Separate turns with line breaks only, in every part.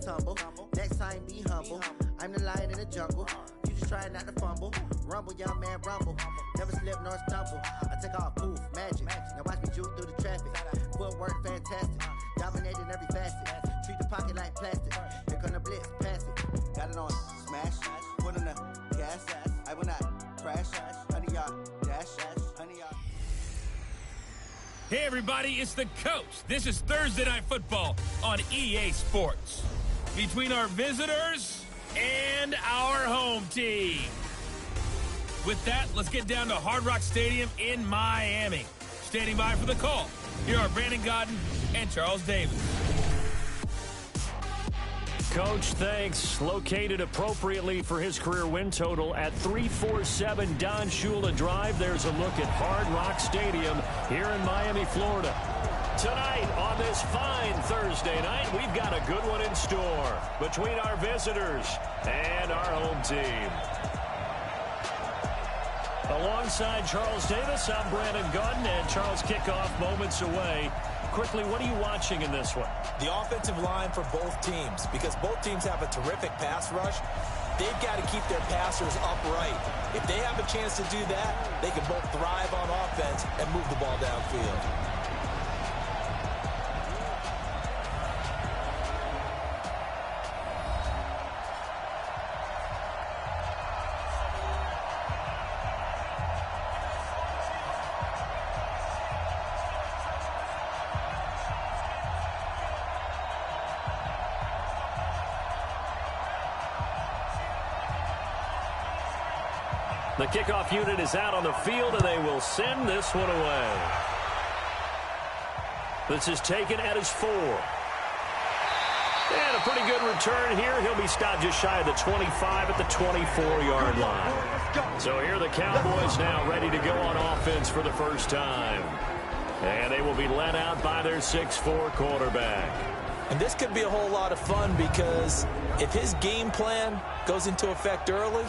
tumble. Next time, be humble. I'm the lion in the jungle. You just try not to fumble. Rumble, young man, rumble. Never slip nor stumble. I take off, poof, magic. Now watch me juke through the traffic. Footwork, fantastic. Dominating every facet. Treat the pocket like plastic. Here come the blitz, pass it. Got it on smash. Put on the gas. I will not crash. Honey, y'all, dash. Honey, y'all.
Hey everybody, it's the coach. This is Thursday Night Football on EA Sports. Between our visitors and our home team. With that, let's get down to Hard Rock Stadium in Miami. Standing by for the call, here are Brandon Godden and Charles Davis.
Coach, thanks. Located appropriately for his career win total at 347 Don Shula Drive. There's a look at Hard Rock Stadium here in Miami, Florida. Tonight on this fine Thursday night, we've got a good one in store between our visitors and our home team. Alongside Charles Davis, I'm Brandon Godden, and Charles, kickoff moments away. Quickly, what are you watching in this one?
The offensive line for both teams, because both teams have a terrific pass rush. They've got to keep their passers upright. If they have a chance to do that, they can both thrive on offense and move the ball downfield.
The kickoff unit is out on the field, and they will send this one away. This is taken at his 4. And a pretty good return here. He'll be stopped just shy of the 25 at the 24-yard line. So here are the Cowboys now ready to go on offense for the first time. And they will be led out by their 6'4 quarterback.
And this could be a whole lot of fun because if his game plan goes into effect early,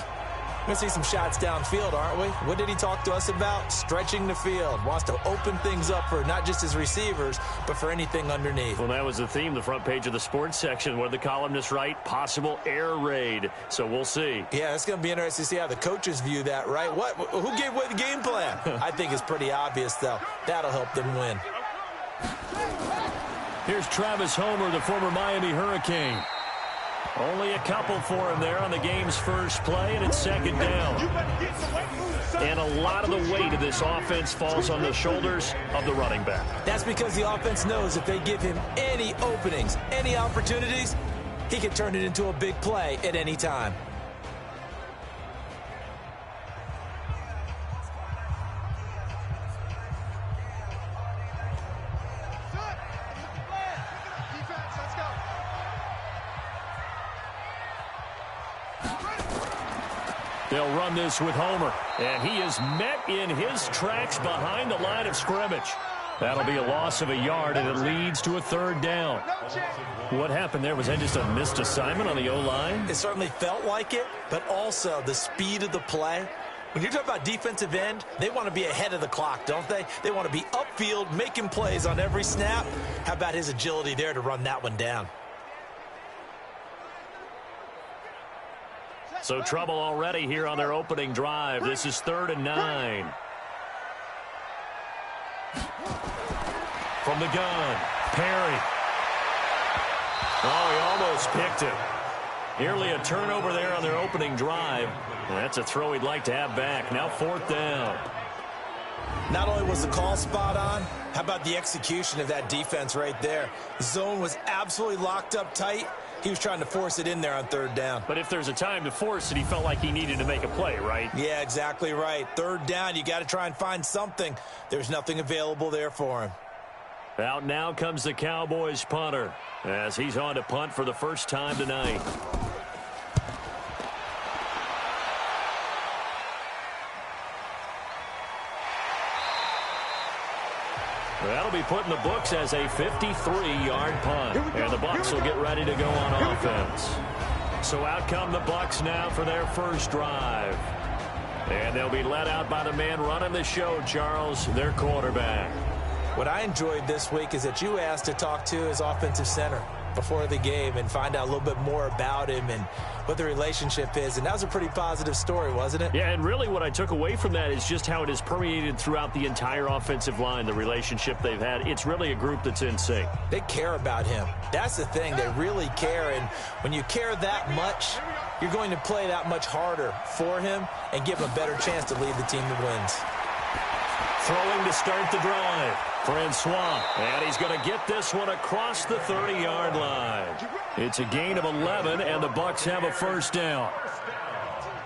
we're going to see some shots downfield, aren't we? What did he talk to us about? Stretching the field. Wants to open things up for not just his receivers, but for anything underneath.
Well, that was the theme, the front page of the sports section, where the columnists write, possible air raid. So we'll see.
Yeah, it's going to be interesting to see how the coaches view that, right? Who gave away the game plan? I think it's pretty obvious, though. That'll help them win.
Here's Travis Homer, the former Miami Hurricane. Only a couple for him there on the game's first play, and it's second down. And a lot of the weight of this offense falls on the shoulders of the running back.
That's because the offense knows if they give him any openings, any opportunities, he can turn it into a big play at any time.
They'll run this with Homer, and he is met in his tracks behind the line of scrimmage. That'll be a loss of a yard, and it leads to a third down. What happened there? Was that just a missed assignment on the O-line?
It certainly felt like it, but also the speed of the play. When you're talking about defensive end, they want to be ahead of the clock, don't they? They want to be upfield, making plays on every snap. How about his agility there to run that one down?
So trouble already here on their opening drive. This is 3rd and 9. From the gun, Perry. Oh, he almost picked it. Nearly a turnover there on their opening drive. And that's a throw he'd like to have back. Now 4th down.
Not only was the call spot on, how about the execution of that defense right there? The zone was absolutely locked up tight. He was trying to force it in there on 3rd down.
But if there's a time to force it, he felt like he needed to make a play, right?
Yeah, exactly right. 3rd down, you got to try and find something. There's nothing available there for him.
Out now comes the Cowboys punter as he's on to punt for the first time tonight. That'll be put in the books as a 53-yard punt. And the Bucs will get ready to go on offense. So out come the Bucs now for their first drive. And they'll be led out by the man running the show, Charles, their quarterback.
What I enjoyed this week is that you asked to talk to his offensive center. before the game and find out a little bit more about him and what the relationship is. And that was a pretty positive story, wasn't it?
Yeah, and really what I took away from that is just how it has permeated throughout the entire offensive line, the relationship they've had. It's really a group that's in sync.
They care about him. That's the thing. They really care. And when you care that much, you're going to play that much harder for him and give him a better chance to lead the team to wins.
Throwing to start the drive. Francois, and he's going to get this one across the 30-yard line. It's a gain of 11, and the Bucs have a first down.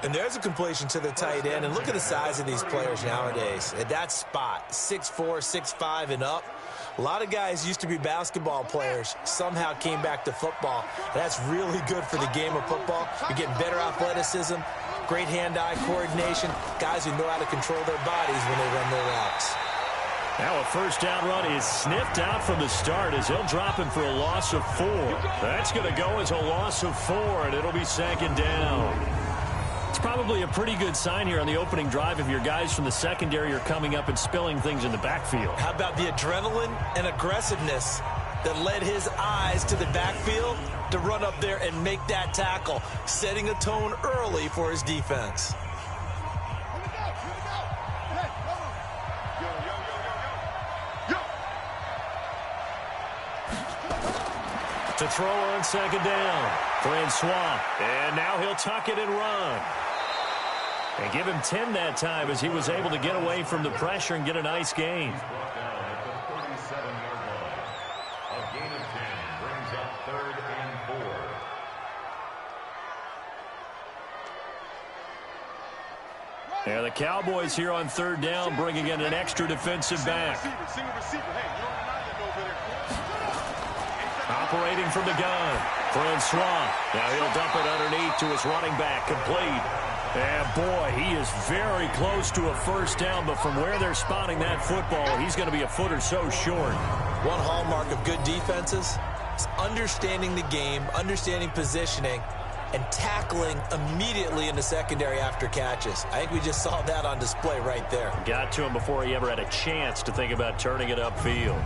And there's a completion to the tight end. And look at the size of these players nowadays. At that spot, 6'4", 6'5", and up. A lot of guys used to be basketball players, somehow came back to football. That's really good for the game of football. You're getting better athleticism, great hand-eye coordination, guys who know how to control their bodies when they run their routes.
Now a first down run is sniffed out from the start as he'll drop him for a loss of 4. That's going to go as a loss of 4, and it'll be second down. It's probably a pretty good sign here on the opening drive if your guys from the secondary are coming up and spilling things in the backfield.
How about the adrenaline and aggressiveness that led his eyes to the backfield to run up there and make that tackle, setting a tone early for his defense.
To throw on second down, Francois. And now he'll tuck it and run. And give him 10 that time as he was able to get away from the pressure and get a nice gain. And the Cowboys here on third down bringing in an extra defensive back. Operating from the gun, Francois. Now he'll dump it underneath to his running back, complete. And boy, he is very close to a first down, but from where they're spotting that football, he's going to be a foot or so short.
One hallmark of good defenses is understanding the game, understanding positioning, and tackling immediately in the secondary after catches. I think we just saw that on display right there.
Got to him before he ever had a chance to think about turning it upfield.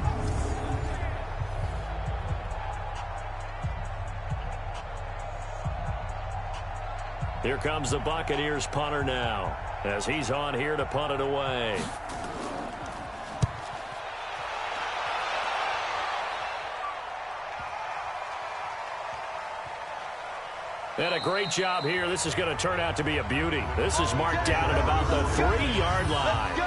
Here comes the Buccaneers punter now as he's on here to punt it away. And a great job here. This is going to turn out to be a beauty. This is marked down at about the 3-yard line.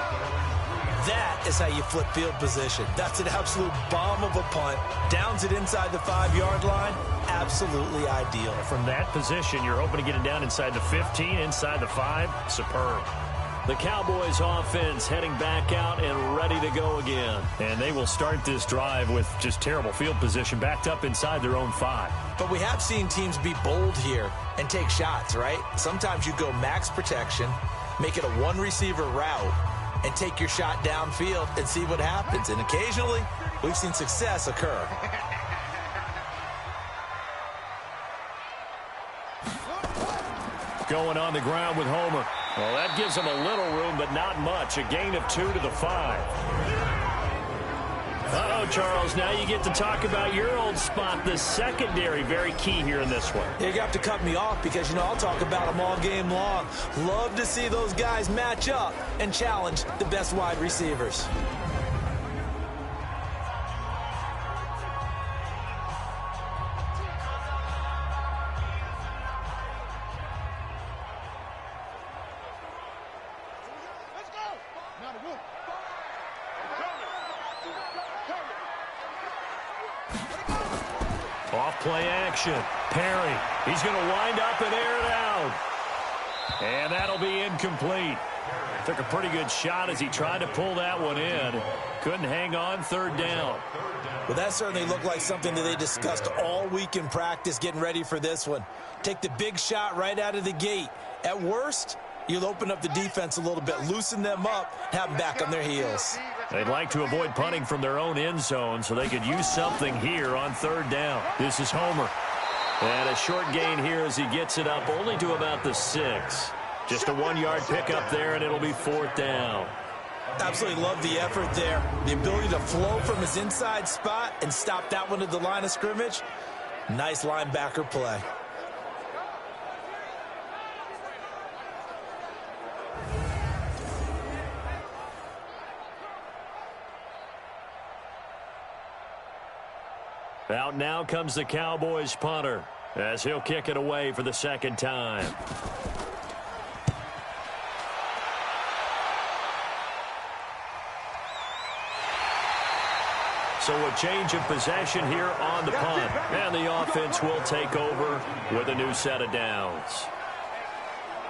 That is how you flip field position. That's an absolute bomb of a punt. Downs it inside the 5-yard line. Absolutely ideal.
From that position, you're hoping to get it down inside the 15, inside the 5. Superb. The Cowboys offense heading back out and ready to go again. And they will start this drive with just terrible field position backed up inside their own 5.
But we have seen teams be bold here and take shots, right? Sometimes you go max protection, make it a one-receiver route, and take your shot downfield and see what happens. And occasionally, we've seen success occur.
Going on the ground with Homer. Well, that gives him a little room, but not much. A gain of 2 to the 5. Uh-oh, Charles, now you get to talk about your old spot, the secondary. Very key here in this one.
You have to cut me off because, you know, I'll talk about them all game long. Love to see those guys match up and challenge the best wide receivers.
Off-play action. Perry. He's going to wind up and air it out. And that'll be incomplete. Took a pretty good shot as he tried to pull that one in. Couldn't hang on, third down.
Well, that certainly looked like something that they discussed all week in practice getting ready for this one. Take the big shot right out of the gate. At worst, you'll open up the defense a little bit, loosen them up, have them back on their heels.
They'd like to avoid punting from their own end zone so they could use something here on third down. This is Homer. And a short gain here as he gets it up only to about the 6. Just a 1-yard pickup there, and it'll be fourth down.
Absolutely love the effort there. The ability to flow from his inside spot and stop that one at the line of scrimmage. Nice linebacker play.
Out now comes the Cowboys punter as he'll kick it away for the second time. So a change of possession here on the punt. And the offense will take over with a new set of downs.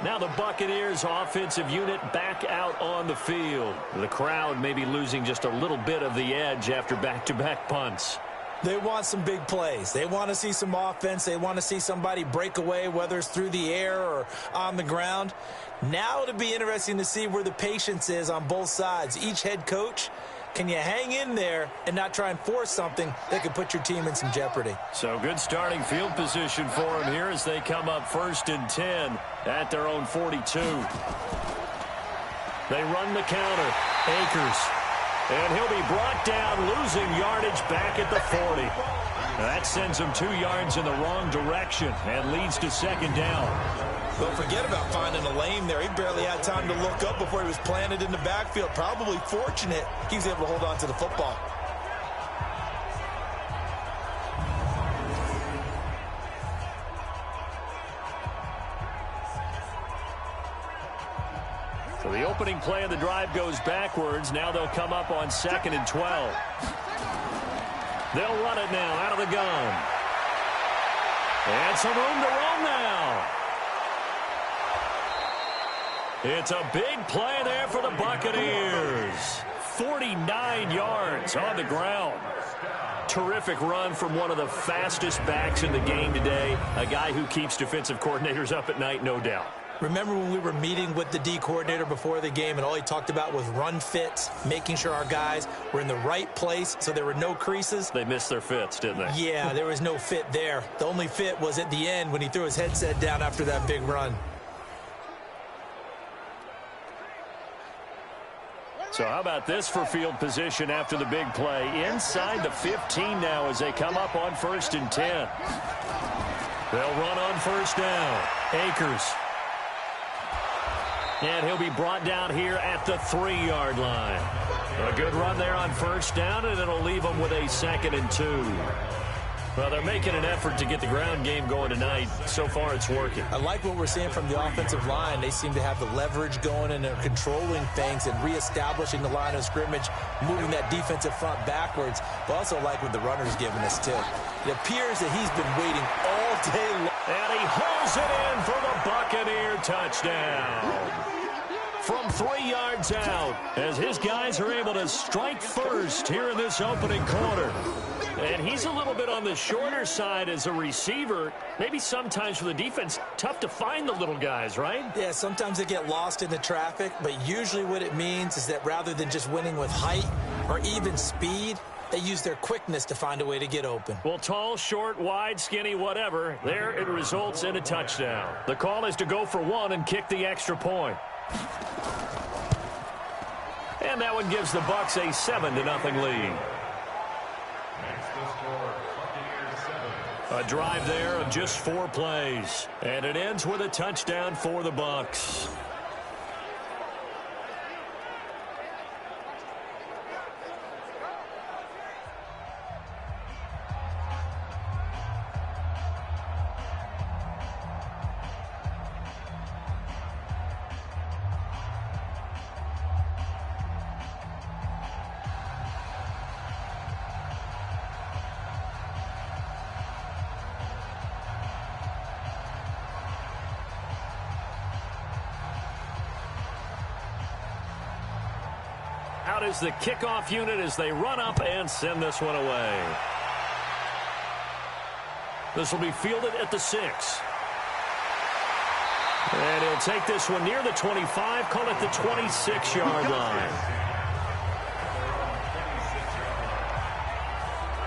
Now the Buccaneers offensive unit back out on the field. The crowd may be losing just a little bit of the edge after back-to-back punts.
They want some big plays. They want to see some offense. They want to see somebody break away, whether it's through the air or on the ground. Now it'll be interesting to see where the patience is on both sides. Each head coach, can you hang in there and not try and force something that could put your team in some jeopardy?
So good starting field position for them here as they come up 1st and 10 at their own 42. They run the counter. Akers. And he'll be brought down, losing yardage back at the 40. That sends him 2 yards in the wrong direction and leads to second down.
Don't forget about finding a lane there. He barely had time to look up before he was planted in the backfield. Probably fortunate he was able to hold on to the football.
So the opening play of the drive goes backwards. Now they'll come up on 2nd and 12. They'll run it now out of the gun. And some room to run now. It's a big play there for the Buccaneers. 49 yards on the ground. Terrific run from one of the fastest backs in the game today. A guy who keeps defensive coordinators up at night, no doubt.
Remember when we were meeting with the D coordinator before the game and all he talked about was run fits, making sure our guys were in the right place so there were no creases?
They missed their fits, didn't they?
Yeah, there was no fit there. The only fit was at the end when he threw his headset down after that big run.
So how about this for field position after the big play? Inside the 15 now as they come up on 1st and 10. They'll run on 1st down. Akers. And he'll be brought down here at the 3-yard line. A good run there on 1st down, and it'll leave them with a 2nd and 2. Well, they're making an effort to get the ground game going tonight. So far, it's working.
I like what we're seeing from the offensive line. They seem to have the leverage going, and they're controlling things and reestablishing the line of scrimmage, moving that defensive front backwards. But also like what the runner's giving us, too. It appears that he's been waiting all day long.
And he hauls it in for the Buccaneer touchdown. From 3 yards out, as his guys are able to strike first here in this opening quarter. And he's a little bit on the shorter side as a receiver. Maybe sometimes for the defense, tough to find the little guys, right?
Yeah, sometimes they get lost in the traffic, but usually what it means is that rather than just winning with height or even speed, they use their quickness to find a way to get open.
Well, tall, short, wide, skinny, whatever, there it results in a touchdown. The call is to go for 1 and kick the extra point. And that one gives the Bucs a 7-0 lead. A drive there of just 4 plays. And it ends with a touchdown for the Bucs. Out is the kickoff unit as they run up and send this one away. This will be fielded at the 6. And he'll take this one near the 25, call it the 26-yard line.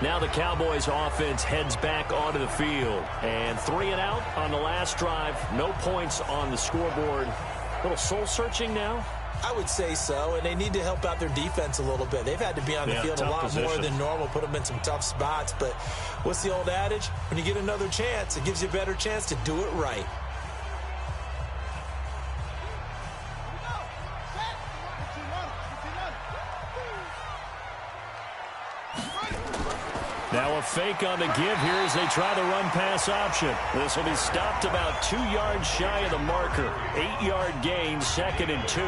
Now the Cowboys offense heads back onto the field. And 3 and out on the last drive. No points on the scoreboard. A little soul-searching now.
I would say so, and they need to help out their defense a little bit. They've had to be on the field a lot more than normal, put them in some tough spots. But what's the old adage? When you get another chance, it gives you a better chance to do it right.
Now a fake on the give here as they try the run-pass option. This will be stopped about 2 yards shy of the marker. 8-yard gain, 2nd and 2.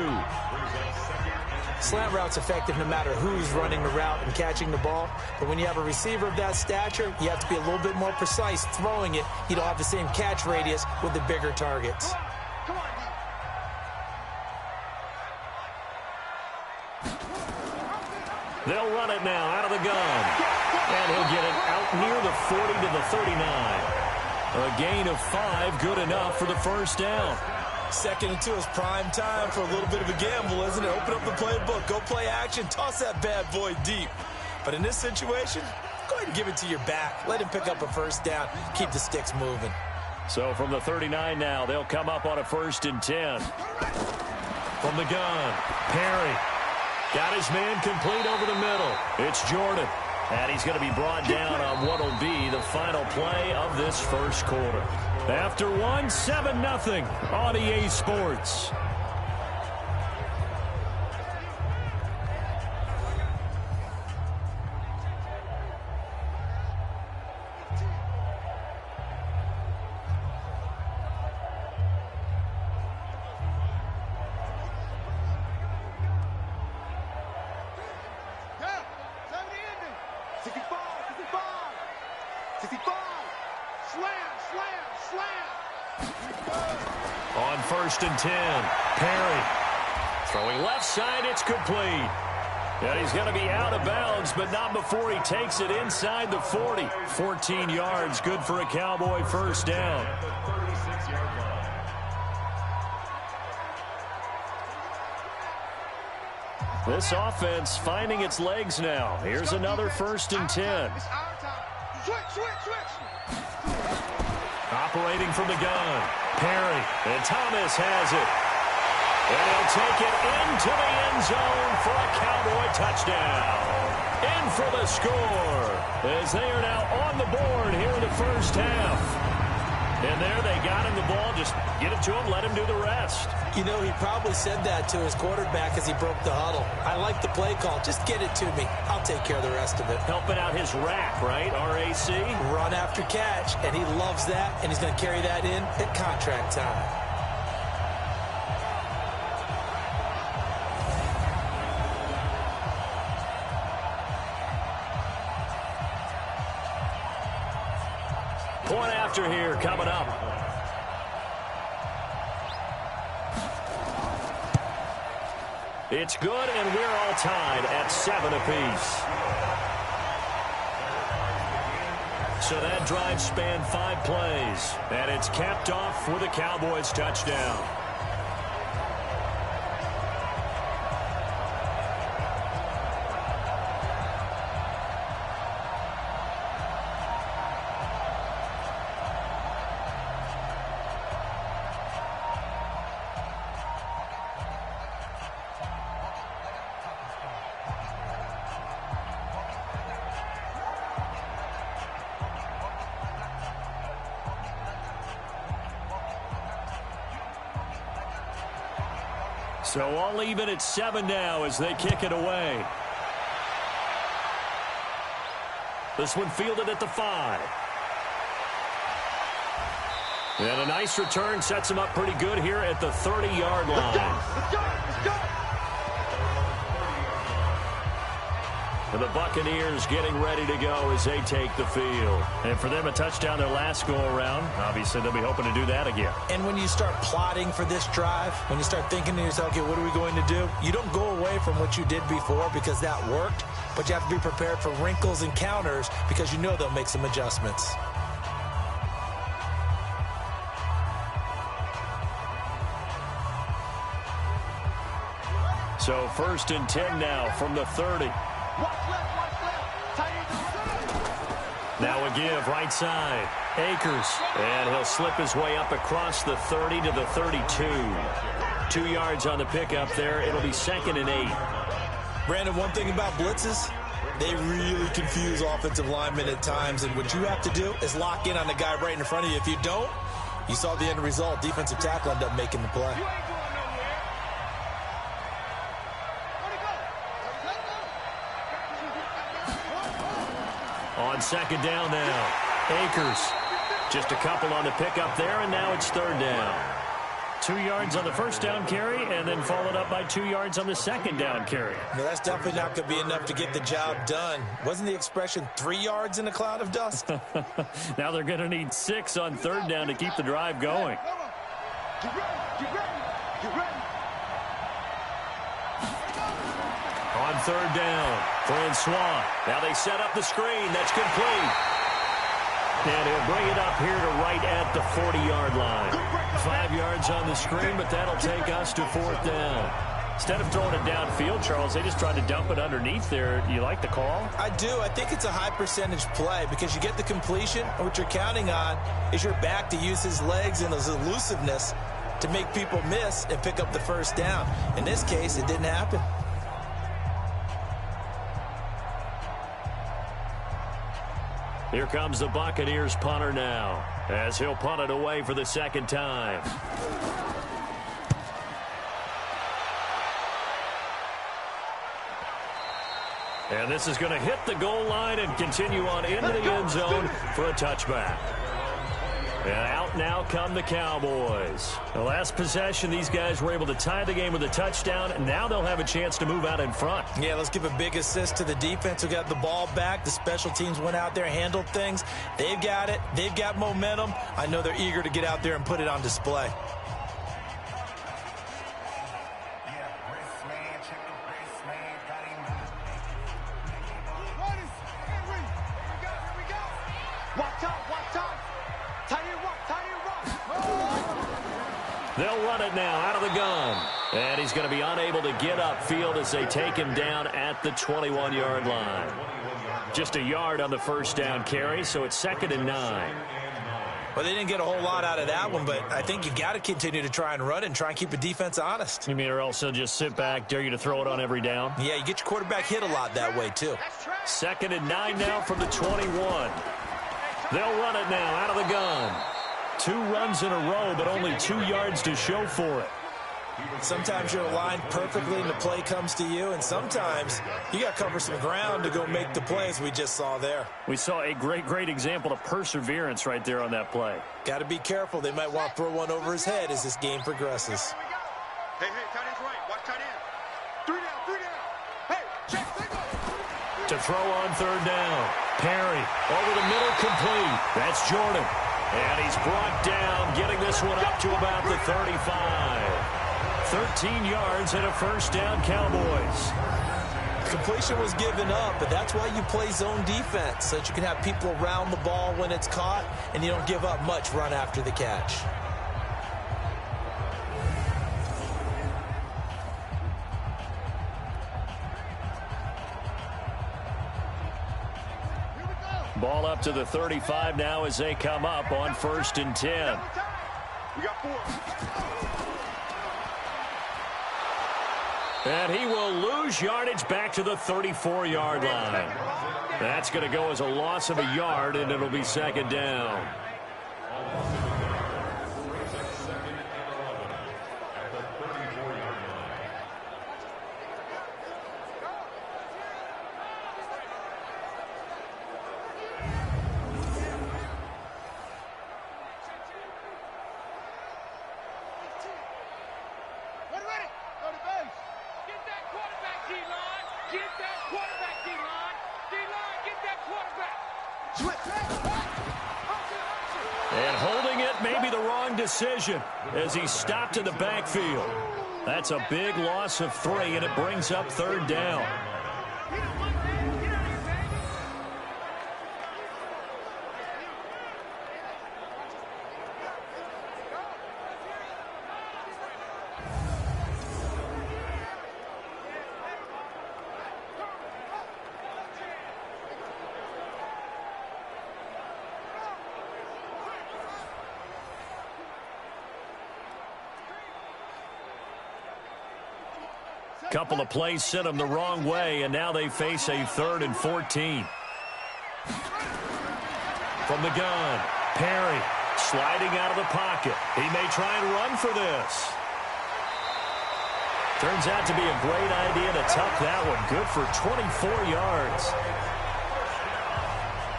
Slant route's effective no matter who's running the route and catching the ball. But when you have a receiver of that stature, you have to be a little bit more precise throwing it. You don't have the same catch radius with the bigger targets.
They'll run it now out of the gun. And he'll get it out near the 40 to the 39. A gain of 5, good enough for the first down.
2nd and 2 is prime time for a little bit of a gamble, isn't it? Open up the playbook, go play action, toss that bad boy deep. But in this situation, go ahead and give it to your back. Let him pick up a first down. Keep the sticks moving.
So from the 39 now, they'll come up on a 1st and 10. From the gun, Perry. Got his man complete over the middle. It's Jordan. And he's going to be brought down on what will be the final play of this first quarter. After 7-0 on EA Sports. On 1st and 10, Perry. Throwing left side, it's complete. And he's going to be out of bounds, but not before he takes it inside the 40. 14 yards, good for a Cowboy first down. This offense finding its legs now. Here's another 1st and 10. Operating from the gun, Perry, and Thomas has it. And he'll take it into the end zone for a Cowboy touchdown. In for the score, as they are now on the board here in the first half. And there they got him the ball. Just get it to him, let him do the rest.
You know, he probably said that to his quarterback as he broke the huddle. I like the play call. Just get it to me. I'll take care of the rest of it.
Helping out his rack, right? RAC.
Run after catch, and he loves that, and he's going to carry that in at contract time.
Point after here coming up. It's good, and we're all tied at 7 apiece. So that drive spanned 5 plays, and it's capped off with a Cowboys touchdown. So all even at 7 now as they kick it away. This one fielded at the 5. And a nice return sets him up pretty good here at the 30-yard line.
Let's go!
And the Buccaneers getting ready to go as they take the field. And for them, a touchdown their last go-around. Obviously, they'll be hoping to do that again.
And when you start plotting for this drive, when you start thinking to yourself, okay, what are we going to do? You don't go away from what you did before because that worked, but you have to be prepared for wrinkles and counters because you know they'll make some adjustments.
So 1st and 10 now from the 30. Now a give right side. Akers. And he'll slip his way up across the 30 to the 32. 2 yards on the pickup there. It'll be 2nd and 8.
Brandon, one thing about blitzes, they really confuse offensive linemen at times, and what you have to do is lock in on the guy right in front of you. If you don't, you saw the end result. Defensive tackle ended up making the play.
On 2nd down now, Akers. Just a couple on the pickup there, and now it's 3rd down. 2 yards on the 1st down carry, and then followed up by 2 yards on the 2nd down carry.
No, that's definitely not going to be enough to get the job done. Wasn't the expression 3 yards in a cloud of dust?
Now they're going to need 6 on 3rd down to keep the drive going.
Get ready.
On 3rd down, Francois. Now they set up the screen. That's complete. And he'll bring it up here to right at the 40-yard line. 5 yards on the screen, but that'll take us to 4th down. Instead of throwing it downfield, Charles, they just tried to dump it underneath there. You like the call?
I do. I think it's a high-percentage play because you get the completion, and what you're counting on is your back to use his legs and his elusiveness to make people miss and pick up the 1st down. In this case, it didn't happen.
Here comes the Buccaneers punter now, as he'll punt it away for the 2nd time. And this is going to hit the goal line and continue on into the end zone for a touchback. And out now come the Cowboys. The last possession, these guys were able to tie the game with a touchdown, and now they'll have a chance to move out in front.
Yeah, let's give a big assist to the defense who got the ball back. The special teams went out there, handled things. They've got it. They've got momentum. I know they're eager to get out there and put it on display.
They'll run it now out of the gun. And he's going to be unable to get upfield as they take him down at the 21-yard line. Just a yard on the 1st down carry, so it's 2nd and 9.
Well, they didn't get a whole lot out of that one, but I think you got to continue to try and run and try and keep the defense honest.
You mean, or else they'll just sit back, dare you to throw it on every down?
Yeah, you get your quarterback hit a lot that way, too.
2nd and 9 now from the 21. They'll run it now out of the gun. 2 runs in a row, but only 2 yards to show for it.
Sometimes you're aligned perfectly and the play comes to you, and sometimes you got to cover some ground to go make the plays we just saw there.
We saw a great example of perseverance right there on that play.
Got to be careful. They might want to throw one over his head as this game progresses.
Hey, tight end's right. Watch tight end. 3 down. Hey, check.
To throw on 3rd down. Perry over the middle, complete. That's Jordan. And he's brought down, getting this one up to about the 35. 13 yards and a 1st down, Cowboys.
Completion was given up, but that's why you play zone defense, so that you can have people around the ball when it's caught, and you don't give up much run after the catch.
Ball up to the 35 now as they come up on 1st and 10.
We got 4.
And he will lose yardage back to the 34-yard line. That's going to go as a loss of a yard, and it'll be 2nd down. And holding it may be the wrong decision as he stopped in the backfield. That's a big loss of 3, and it brings up 3rd down. Couple of plays sent them the wrong way, and now they face a 3rd and 14. From the gun, Perry sliding out of the pocket. He may try and run for this. Turns out to be a great idea to tuck that one. Good for 24 yards.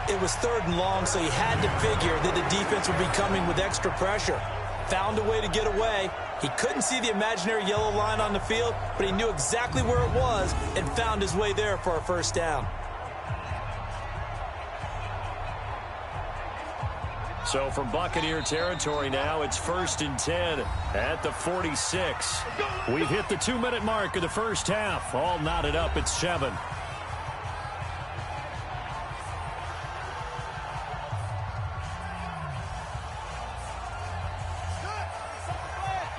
It was 3rd and long, so he had to figure that the defense would be coming with extra pressure. Found a way to get away. He couldn't see the imaginary yellow line on the field, but he knew exactly where it was and found his way there for a first down.
So from Buccaneer territory now, it's 1st and 10 at the 46. We've hit the 2-minute mark of the first half. All knotted up at 7.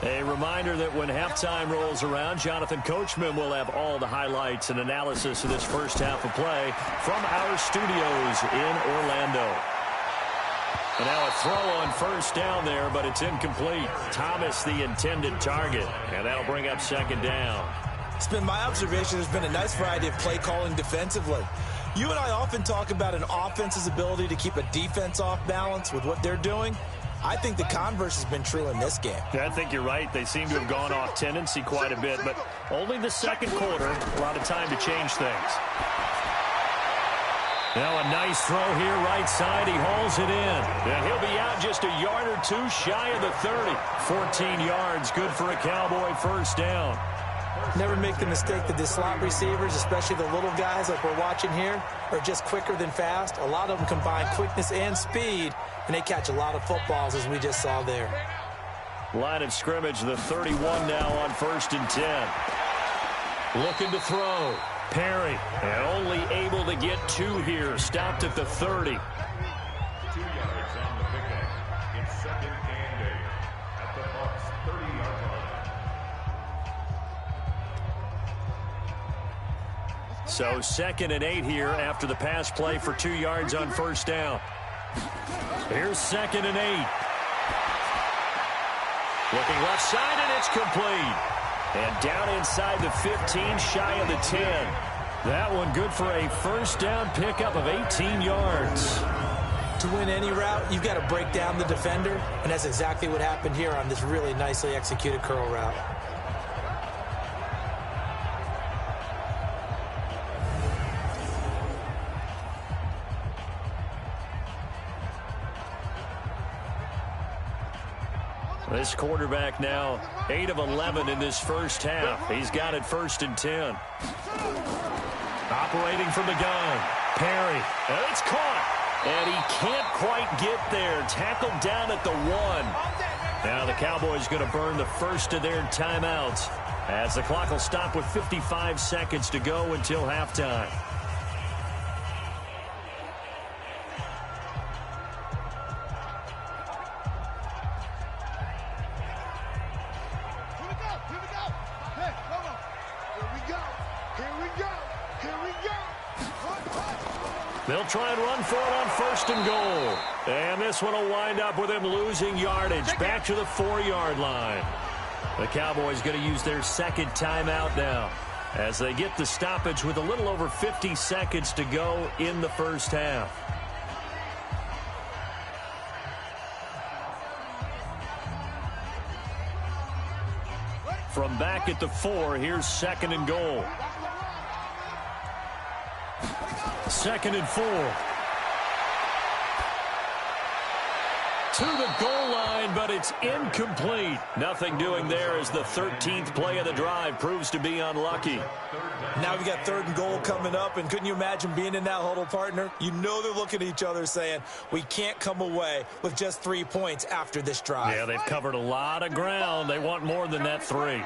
A reminder that when halftime rolls around, Jonathan Coachman will have all the highlights and analysis of this first half of play from our studios in Orlando. And now a throw on first down there, but it's incomplete. Thomas, the intended target, and that'll bring up 2nd down.
It's been my observation there's been a nice variety of play calling defensively. You and I often talk about an offense's ability to keep a defense off balance with what they're doing. I think the converse has been true in this game.
Yeah, I think you're right. They seem to have gone off tendency quite a bit, but only the second quarter, a lot of time to change things. Now a nice throw here right side. He hauls it in. And he'll be out just a yard or two shy of the 30. 14 yards, good for a Cowboy first down.
Never make the mistake that the slot receivers, especially the little guys like we're watching here, are just quicker than fast. A lot of them combine quickness and speed, and they catch a lot of footballs, as we just saw there.
Line of scrimmage, the 31 now on 1st and 10. Looking to throw. Perry, and only able to get 2 here. Stopped at the 30.
2 yards on the pickup. It's 2nd and 8 at the Bucs 30-yard line.
So 2nd and 8 here after the pass play for 2 yards on first down. Here's 2nd and 8. Looking left side, and it's complete. And down inside the 15, shy of the 10. That one good for a first down pickup of 18 yards.
To win any route, you've got to break down the defender, and that's exactly what happened here on this really nicely executed curl route.
This quarterback now 8 of 11 in this first half. He's got it 1st and 10. Operating from the gun. Perry. And it's caught. And he can't quite get there. Tackled down at the 1. Now the Cowboys going to burn the first of their timeouts as the clock will stop with 55 seconds to go until halftime. They'll try and run for it on 1st and goal. And this one will wind up with him losing yardage back to the 4-yard line. The Cowboys going to use their 2nd timeout now as they get the stoppage with a little over 50 seconds to go in the first half. From back at the 4, here's 2nd and goal. 2nd and 4. To the goal line, but it's incomplete. Nothing doing there as the 13th play of the drive proves to be unlucky.
Now we got 3rd and goal coming up, and couldn't you imagine being in that huddle, partner? You know they're looking at each other saying, we can't come away with just 3 points after this drive.
Yeah, they've covered a lot of ground. They want more than that 3.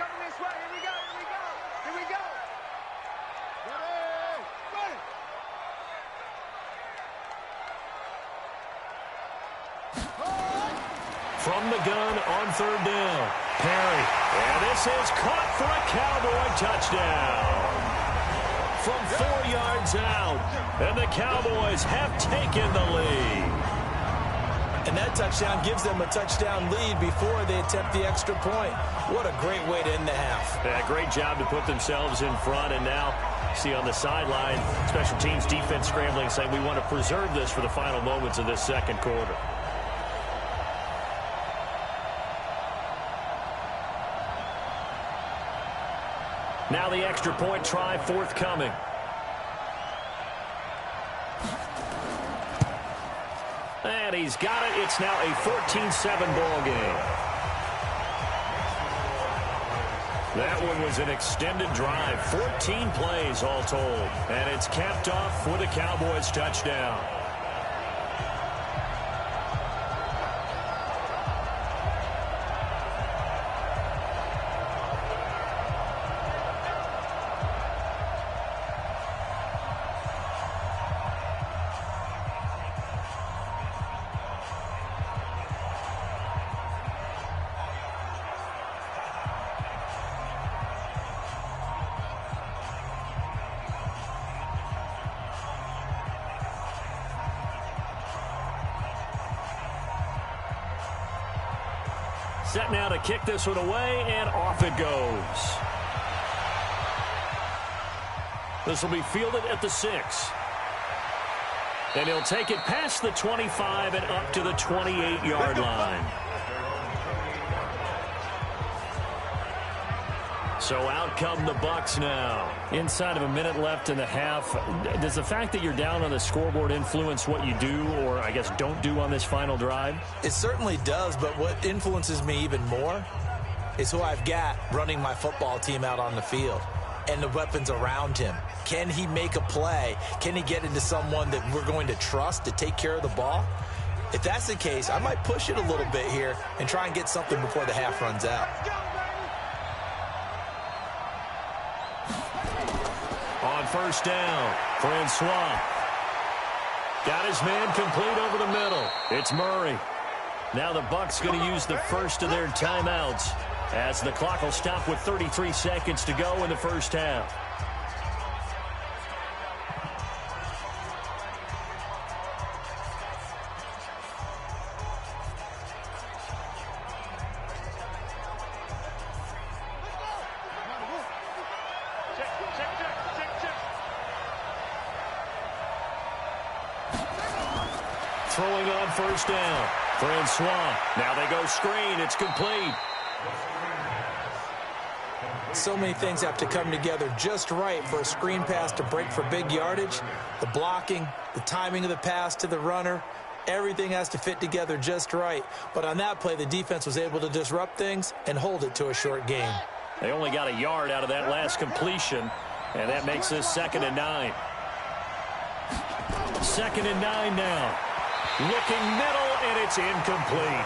From the gun on 3rd down. Perry. And this is caught for a Cowboy touchdown. From 4 yards out. And the Cowboys have taken the lead.
And And that touchdown gives them a touchdown lead before they attempt the extra point. What a great way to end the half.
Yeah, great job to put themselves in front. And now, see on the sideline, special teams defense scrambling, saying we want to preserve this for the final moments of this second quarter. Now the extra point try forthcoming. And he's got it. It's now a 14-7 ball game. That one was an extended drive. 14 plays all told. And it's capped off with a Cowboys touchdown. Set now to kick this one away, and off it goes. This will be fielded at the 6. And he'll take it past the 25 and up to the 28-yard line. So out come the Bucs now. Inside of a minute left in the half, does the fact that you're down on the scoreboard influence what you do, or I guess don't do on this final drive?
It certainly does, but what influences me even more is who I've got running my football team out on the field and the weapons around him. Can he make a play? Can he get into someone that we're going to trust to take care of the ball? If that's the case, I might push it a little bit here and try and get something before the half runs out.
On first down, Francois. Got his man complete over the middle. It's Murray. Now the Bucs going to use the first of their timeouts as the clock will stop with 33 seconds to go in the first half. Throwing on first down, Francois. Now they go screen. It's complete.
So many things have to come together just right for a screen pass to break for big yardage. The blocking, the timing of the pass to the runner, everything has to fit together just right. But on that play, the defense was able to disrupt things and hold it to a short gain.
They only got a yard out of that last completion, and that makes this 2nd and 9. 2nd and 9 now. Looking middle, and it's incomplete.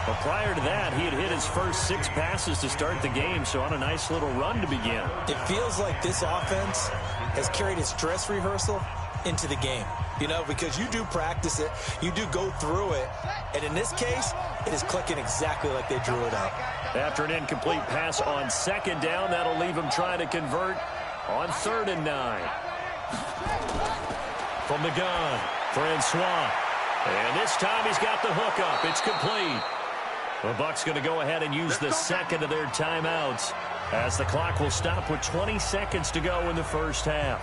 But prior to that, he had hit his first 6 passes to start the game, so on a nice little run to begin.
It feels like this offense has carried its dress rehearsal into the game. You know, because you do practice it, you do go through it, and in this case, it is clicking exactly like they drew it up.
After an incomplete pass on 2nd down, that'll leave him trying to convert on 3rd and 9. From the gun, Francois. And this time he's got the hook up. It's complete. The Bucs going to go ahead and use the second of their timeouts as the clock will stop with 20 seconds to go in the first half.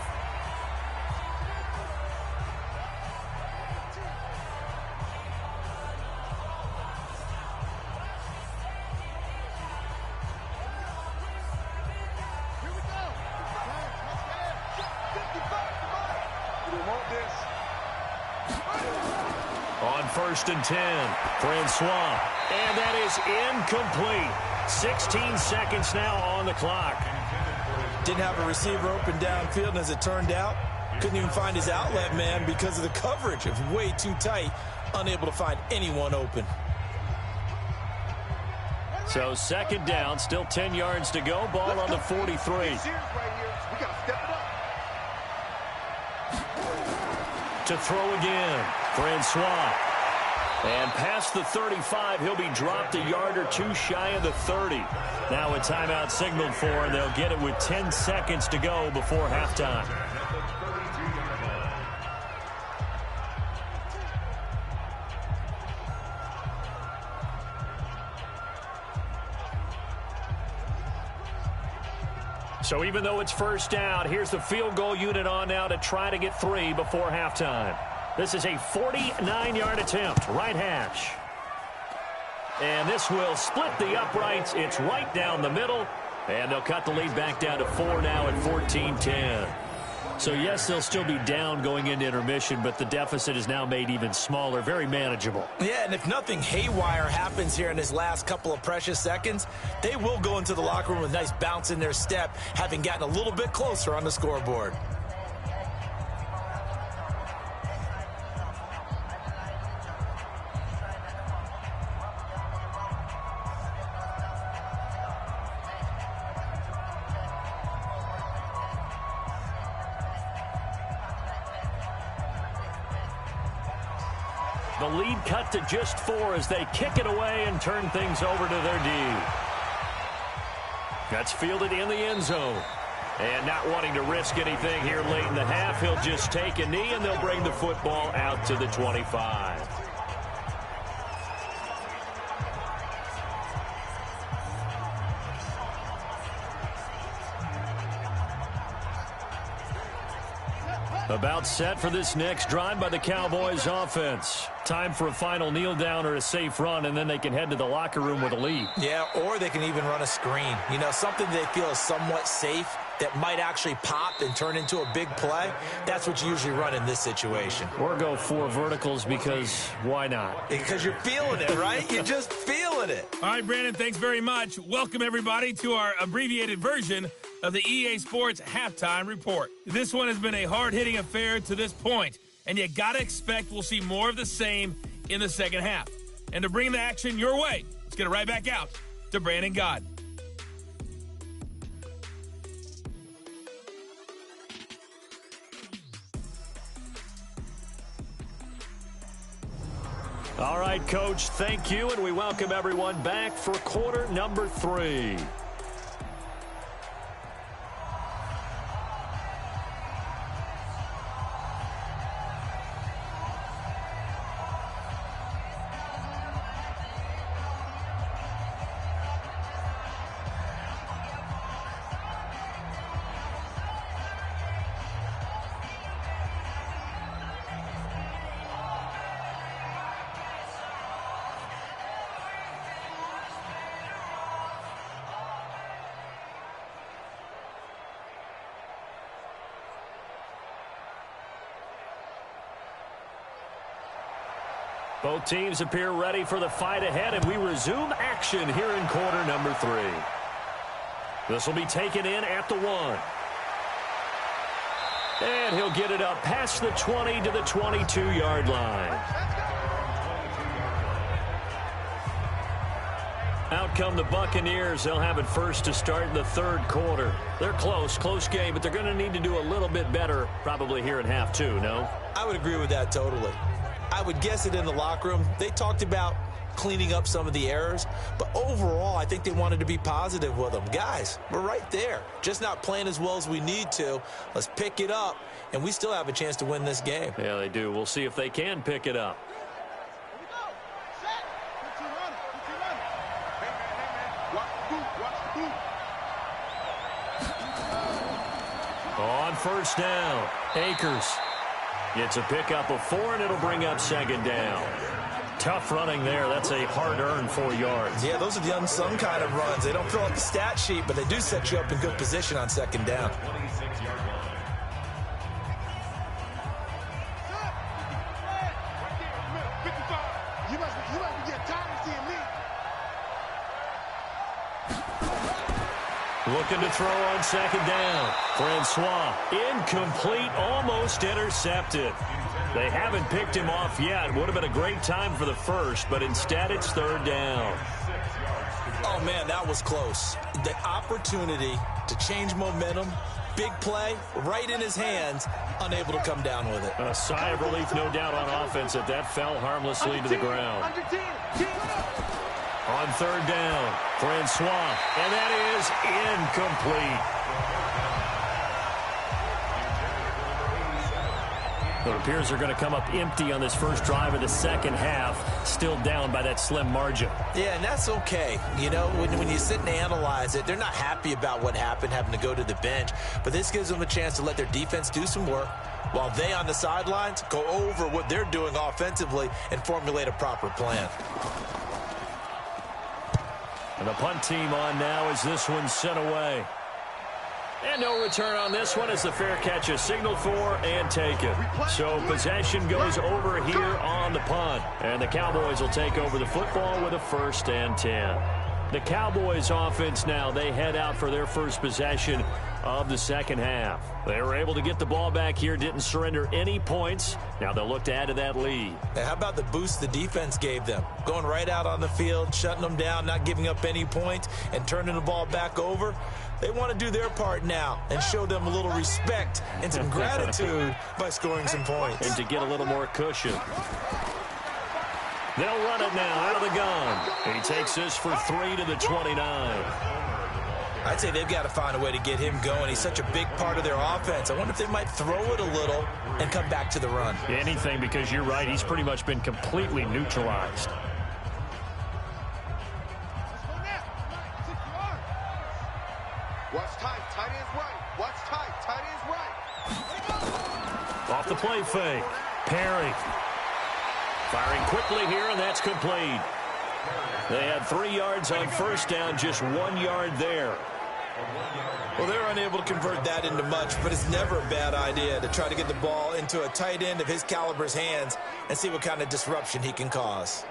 On 1st and 10, Francois. And that is incomplete. 16 seconds now on the clock.
Didn't have a receiver open downfield, and as it turned out, couldn't even find his outlet man because of the coverage. It was way too tight, unable to find anyone open.
So 2nd down, still 10 yards to go. Ball on the 43. To throw again, Francois. And past the 35, he'll be dropped a yard or two shy of the 30. Now a timeout signaled for, and they'll get it with 10 seconds to go before halftime. So even though it's first down, here's the field goal unit on now to try to get 3 before halftime. This is a 49-yard attempt, right hash. And this will split the uprights. It's right down the middle. And they'll cut the lead back down to 4 now at 14-10. So, yes, they'll still be down going into intermission, but the deficit is now made even smaller, very manageable.
Yeah, and if nothing haywire happens here in this last couple of precious seconds, they will go into the locker room with a nice bounce in their step, having gotten a little bit closer on the scoreboard.
The lead cut to just 4 as they kick it away and turn things over to their D. That's fielded in the end zone. And not wanting to risk anything here late in the half, he'll just take a knee and they'll bring the football out to the 25. About set for this next drive by the Cowboys offense. Time for a final kneel down or a safe run, and then they can head to the locker room with a lead.
Yeah, or they can even run a screen. You know, something they feel is somewhat safe that might actually pop and turn into a big play. That's what you usually run in this situation.
Or go 4 verticals because why not?
Because you're feeling it, right? You're just feeling it.
All right, Brandon, thanks very much. Welcome, everybody, to our abbreviated version of the EA Sports Halftime Report. This one has been a hard-hitting affair to this point, and you got to expect we'll see more of the same in the second half. And to bring the action your way, let's get it right back out to Brandon God.
All right, Coach, thank you, and we welcome everyone back for quarter number 3. Both teams appear ready for the fight ahead, and we resume action here in quarter number 3. This will be taken in at the 1. And he'll get it up past the 20 to the 22-yard line. Out come the Buccaneers. They'll have it first to start in the third quarter. They're close game, but they're going to need to do a little bit better probably here in half 2, no?
I would agree with that totally. I would guess it in the locker room. They talked about cleaning up some of the errors, but overall, I think they wanted to be positive with them. Guys, we're right there. Just not playing as well as we need to. Let's pick it up, and we still have a chance to win this game.
Yeah, they do. We'll see if they can pick it up. On first down, Akers. It's a pickup of 4, and it'll bring up second down. Tough running there. That's a hard-earned 4 yards.
Yeah, those are the unsung kind of runs. They don't fill up the stat sheet, but they do set you up in good position on second down.
Looking to throw on second down. Francois, incomplete, almost intercepted. They haven't picked him off yet. Would have been a great time for the first, but instead it's third down.
Oh, man, that was close. The opportunity to change momentum, big play, right in his hands, unable to come down with it.
A sigh of relief, no doubt, on offense that fell harmlessly to the ground. On third down, Francois, and that is incomplete. It appears they're going to come up empty on this first drive of the second half, still down by that slim margin.
Yeah, and that's okay. You know, when you sit and analyze it, they're not happy about what happened, having to go to the bench. But this gives them a chance to let their defense do some work while they on the sidelines go over what they're doing offensively and formulate a proper plan.
And the punt team on now as this one's sent away. And no return on this one as the fair catch is signaled for and taken. So possession goes over here on the punt. And the Cowboys will take over the football with a 1st and 10. The Cowboys offense now, they head out for their first possession of the second half. They were able to get the ball back here, didn't surrender any points. Now they'll look to add to that lead.
Now, how about the boost the defense gave them? Going right out on the field, shutting them down, not giving up any points, and turning the ball back over. They want to do their part now and show them a little respect and some gratitude by scoring some points.
And to get a little more cushion. They'll run it now out of the gun. He takes this for 3 to the 29.
I'd say they've got to find a way to get him going. He's such a big part of their offense. I wonder if they might throw it a little and come back to the run.
Anything, because you're right. He's pretty much been completely neutralized.
Watch tight, tight ends right. Watch tight, tight ends right.
Off the play fake. Perry. Firing quickly here, and that's complete. They had 3 yards on first down, just 1 yard there.
Well, they're unable to convert that into much, but it's never a bad idea to try to get the ball into a tight end of his caliber's hands and see what kind of disruption he can cause.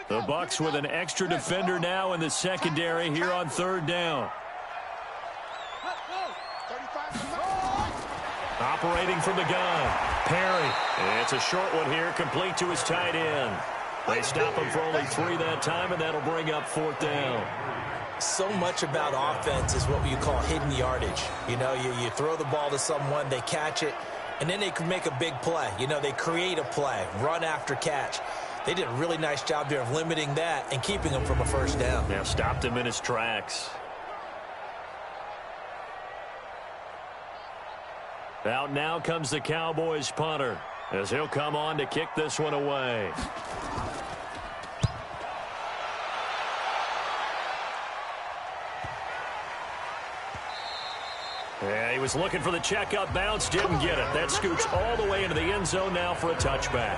The Bucs with an extra defender now in the secondary here on 3rd down. Operating from the gun. Perry. It's a short one here, complete to his tight end. They stop him for only 3 that time, and that'll bring up 4th down.
So much about offense is what you call hidden yardage. You know, you throw the ball to someone, they catch it, and then they can make a big play. You know, they create a play, run after catch. They did a really nice job there of limiting that and keeping him from a first down.
Now stopped him in his tracks. Out now comes the Cowboys punter as he'll come on to kick this one away. Yeah, he was looking for the checkup bounce, didn't get it. That scoots all the way into the end zone now for a touchback.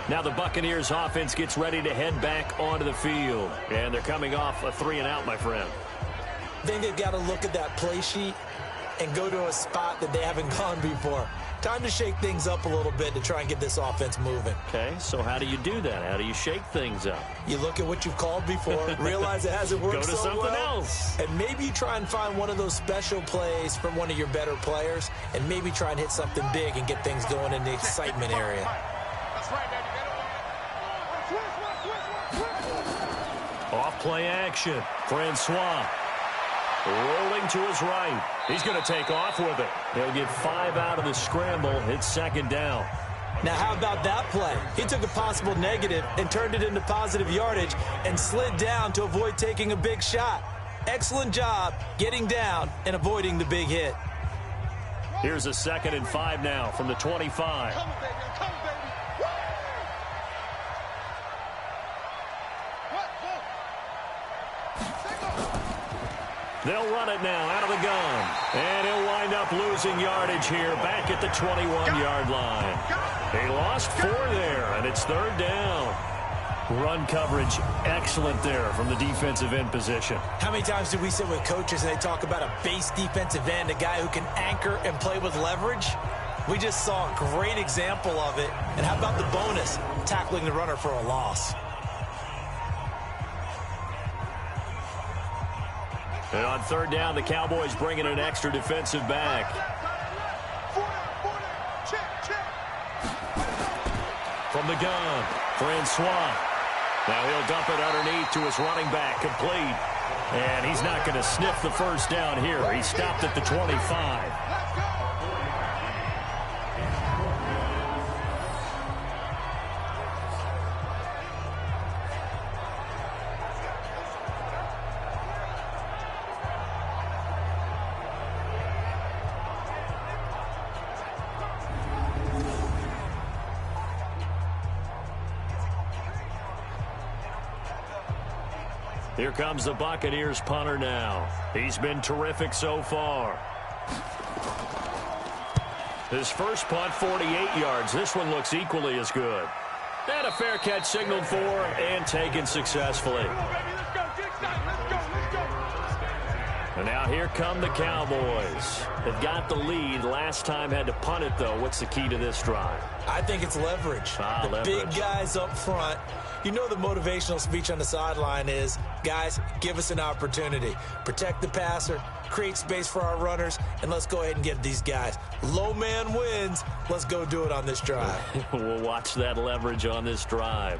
Now the Buccaneers offense gets ready to head back onto the field. And they're coming off a 3-and-out, my friend.
I think they've got to look at that play sheet and go to a spot that they haven't gone before. Time to shake things up a little bit to try and get this offense moving.
Okay, so how do you do that? How do you shake things up?
You look at what you've called before, realize it hasn't worked so well.
Go to something else.
And maybe you try and find one of those special plays from one of your better players, and maybe try and hit something big and get things going in the excitement area.
That's right, baby.
Off play action. Francois rolling to his right. He's going to take off with it. He'll get 5 out of the scramble. It's 2nd down.
Now, how about that play? He took a possible negative and turned it into positive yardage and slid down to avoid taking a big shot. Excellent job getting down and avoiding the big hit.
Here's a 2nd and 5 now from the 25.
Come on, baby. Come on, baby.
They'll run it now out of the gun. And he'll wind up losing yardage here back at the 21-yard line. He lost 4 there, and it's 3rd down. Run coverage excellent there from the defensive end position.
How many times do we sit with coaches and they talk about a base defensive end, a guy who can anchor and play with leverage? We just saw a great example of it. And how about the bonus, tackling the runner for a loss?
And on 3rd down, the Cowboys bring in an extra defensive back. From the gun, Francois. Now he'll dump it underneath to his running back, complete. And he's not going to sniff the first down here. He stopped at the 25. Here comes the Buccaneers punter now. He's been terrific so far. His first punt, 48 yards. This one looks equally as good. And a fair catch signaled for and taken successfully. And now here come the Cowboys. They've got the lead. Last time had to punt it, though. What's the key to this drive?
I think it's leverage. Big guys up front. You know the motivational speech on the sideline is, guys, give us an opportunity. Protect the passer, create space for our runners, and let's go ahead and get these guys. Low man wins. Let's go do it on this drive.
We'll watch that leverage on this drive.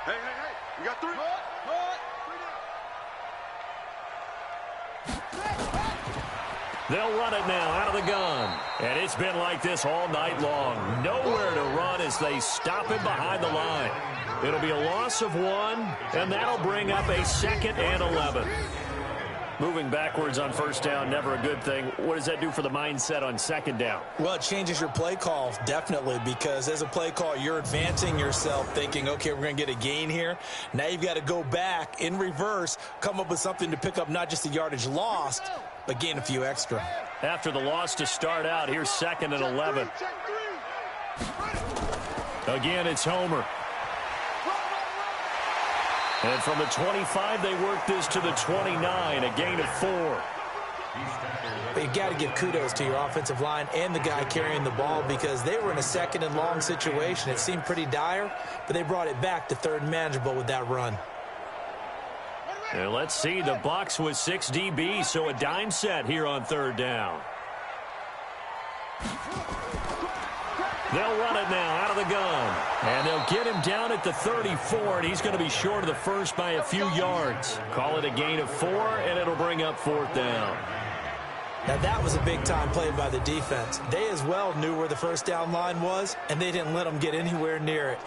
Hey, we got 3.
They'll run it now out of the gun. And it's been like this all night long. Nowhere to run as they stop him behind the line. It'll be a loss of 1, and that'll bring up a 2nd and 11. Moving backwards on first down, never a good thing. What does that do for the mindset on 2nd down?
Well, it changes your play call, definitely, because as a play call, you're advancing yourself thinking, okay, we're going to get a gain here. Now you've got to go back in reverse, come up with something to pick up not just the yardage lost, but gain a few extra.
After the loss to start out, here's 2nd and 11. Again, it's Homer. And from the 25, they work this to the 29, a gain of 4.
But you got to give kudos to your offensive line and the guy carrying the ball because they were in a 2nd and long situation. It seemed pretty dire, but they brought it back to 3rd and manageable with that run.
And let's see, the Bucs with 6 DBs, so a dime set here on 3rd down. They'll run it now out of the gun. And they'll get him down at the 34, and he's going to be short of the first by a few yards. Call it a gain of 4, and it'll bring up 4th down.
Now that was a big-time play by the defense. They as well knew where the first down line was, and they didn't let them get anywhere near it.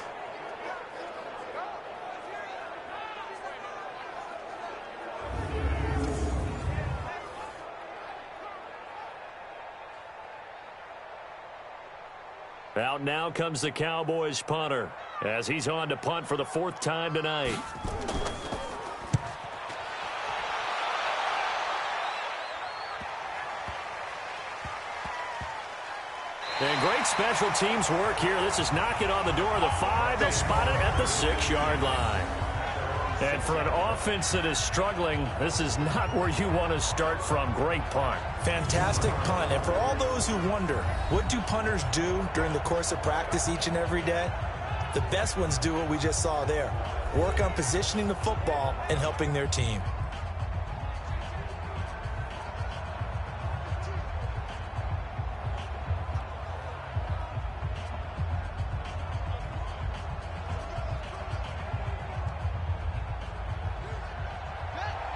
Out now comes the Cowboys punter as he's on to punt for the 4th time tonight. And great special teams work here. This is knocking on the door of the 5. They'll spot it at the 6-yard line. And for an offense that is struggling, this is not where you want to start from. Great punt.
Fantastic punt. And for all those who wonder, what do punters do during the course of practice each and every day? The best ones do what we just saw there. Work on positioning the football and helping their team.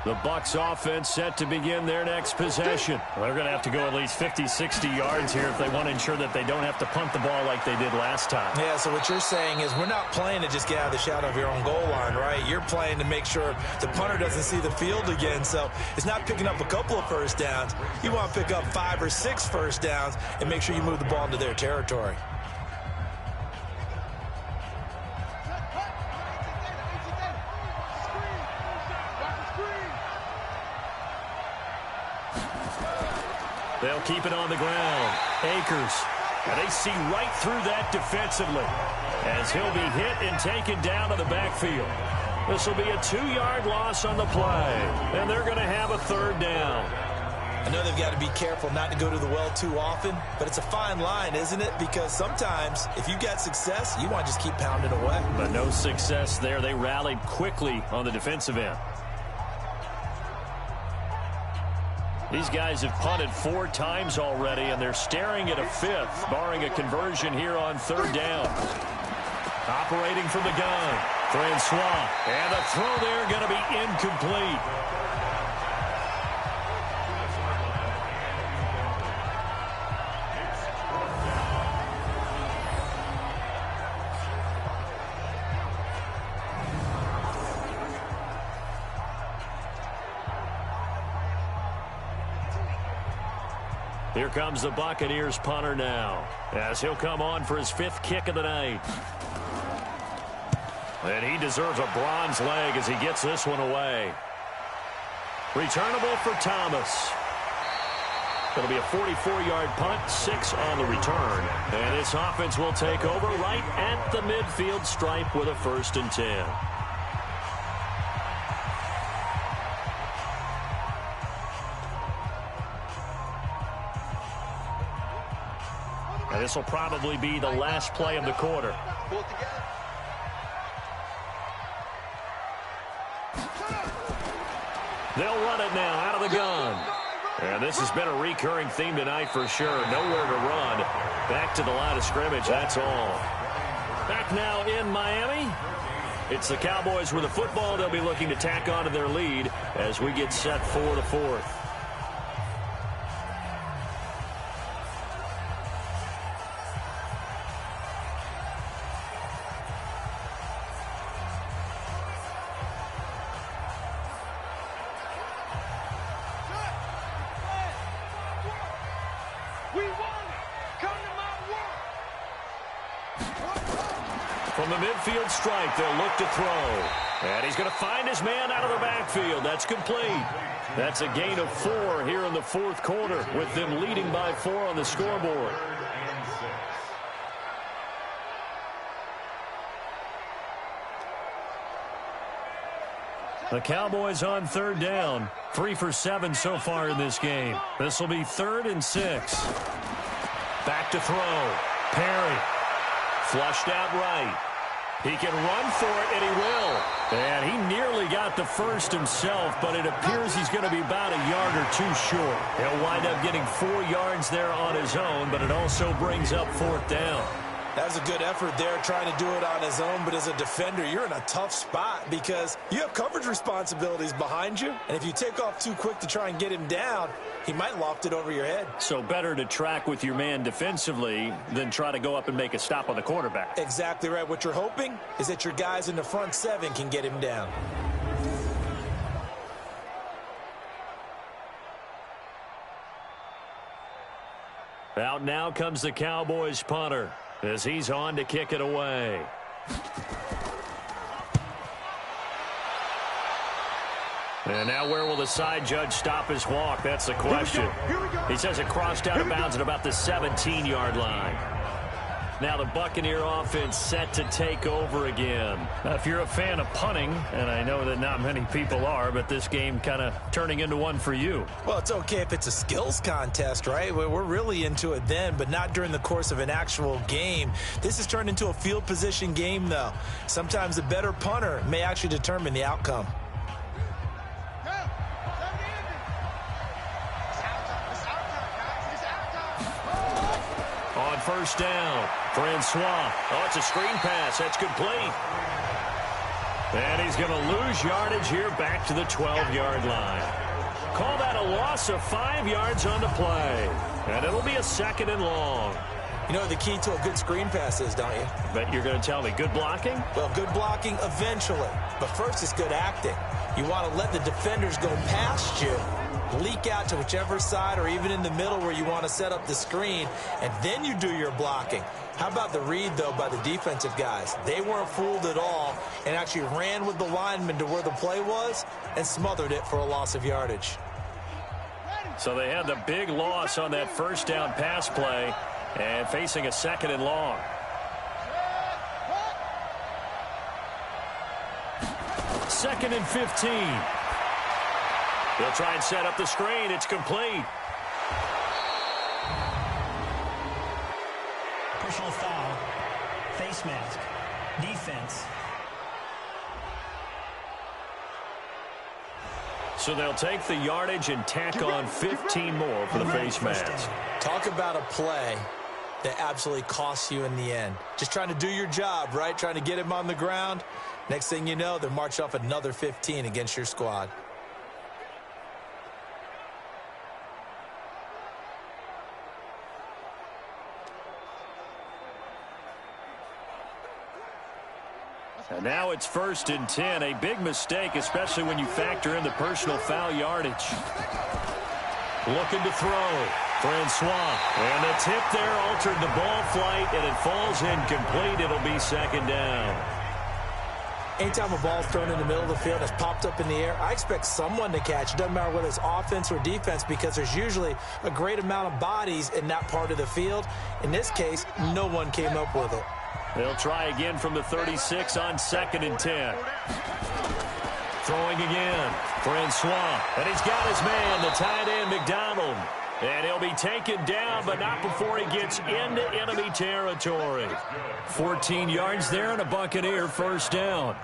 The Bucs offense set to begin their next possession. Well, they're going to have to go at least 50, 60 yards here if they want to ensure that they don't have to punt the ball like they did last time.
Yeah, so what you're saying is we're not playing to just get out of the shadow of your own goal line, right? You're playing to make sure the punter doesn't see the field again. So it's not picking up a couple of first downs. You want to pick up 5 or 6 first downs and make sure you move the ball into their territory.
They'll keep it on the ground. Akers. And they see right through that defensively as he'll be hit and taken down to the backfield. This will be a 2-yard loss on the play, and they're going to have a 3rd down.
I know they've got to be careful not to go to the well too often, but it's a fine line, isn't it? Because sometimes if you got success, you want to just keep pounding away.
But no success there. They rallied quickly on the defensive end. These guys have punted 4 times already, and they're staring at a 5th, barring a conversion here on 3rd down. Operating from the gun, Francois. And the throw there going to be incomplete. Here comes the Buccaneers punter now, as he'll come on for his 5th kick of the night. And he deserves a bronze leg as he gets this one away. Returnable for Thomas. It'll be a 44-yard punt, 6 on the return. And this offense will take over right at the midfield stripe with a 1st and 10. And this will probably be the last play of the quarter.
Pull it together.
They'll run it now out of the gun. And this has been a recurring theme tonight for sure. Nowhere to run. Back to the line of scrimmage, that's all. Back now in Miami. It's the Cowboys with the football. They'll be looking to tack on to their lead as we get set for the 4th. From the midfield stripe, they'll look to throw. And he's going to find his man out of the backfield. That's complete. That's a gain of 4 here in the 4th quarter, with them leading by 4 on the scoreboard. The Cowboys on 3rd down. 3 for 7 so far in this game. This will be 3rd and 6. Back to throw. Perry. Flushed out right. He can run for it, and he will. And he nearly got the 1st himself, but it appears he's going to be about a yard or 2 short. He'll wind up getting 4 yards there on his own, but it also brings up 4th down.
That was a good effort there, trying to do it on his own. But as a defender, you're in a tough spot because you have coverage responsibilities behind you. And if you take off too quick to try and get him down, he might loft it over your head.
So better to track with your man defensively than try to go up and make a stop on the quarterback.
Exactly right. What you're hoping is that your guys in the front 7 can get him down.
Out now comes the Cowboys punter as he's on to kick it away. And now where will the side judge stop his walk? That's the question. He says it crossed out of bounds at about the 17-yard line. Now the Buccaneer offense set to take over again. Now, if you're a fan of punting, and I know that not many people are, but this game kind of turning into one for you.
Well, it's okay if it's a skills contest, right? We're really into it then, but not during the course of an actual game. This has turned into a field position game, though. Sometimes the better punter may actually determine the outcome.
On 1st down, Francois. Oh, it's a screen pass. That's complete. And he's going to lose yardage here back to the 12-yard line. Call that a loss of 5 yards on the play. And it'll be a 2nd and long.
You know what the key to a good screen pass is, don't you?
Bet you're going to tell me good blocking?
Well, good blocking eventually. But first, it's good acting. You want to let the defenders go past you, leak out to whichever side or even in the middle where you want to set up the screen, and then you do your blocking. How about the read, though, by the defensive guys? They weren't fooled at all and actually ran with the lineman to where the play was and smothered it for a loss of yardage.
So they had the big loss on that 1st down pass play and facing a 2nd and long. Second and 15. They'll try and set up the screen. It's complete.
Personal foul. Face mask. Defense.
So they'll take the yardage and tack on 15 more for the face mask.
Talk about a play that absolutely costs you in the end. Just trying to do your job, right? Trying to get him on the ground. Next thing you know, they're marching off another 15 against your squad.
And now it's 1st and 10. A big mistake, especially when you factor in the personal foul yardage. Looking to throw. Francois. And the tip there altered the ball flight, and it falls incomplete. It'll be second down.
Anytime a ball's thrown in the middle of the field and it's popped up in the air, I expect someone to catch. It doesn't matter whether it's offense or defense, because there's usually a great amount of bodies in that part of the field. In this case, no one came up with it.
They'll try again from the 36 on 2nd and 10. Throwing again. Francois. And he's got his man, the tight end, McDonald. And he'll be taken down, but not before he gets into enemy territory. 14 yards there and a Buccaneer first down.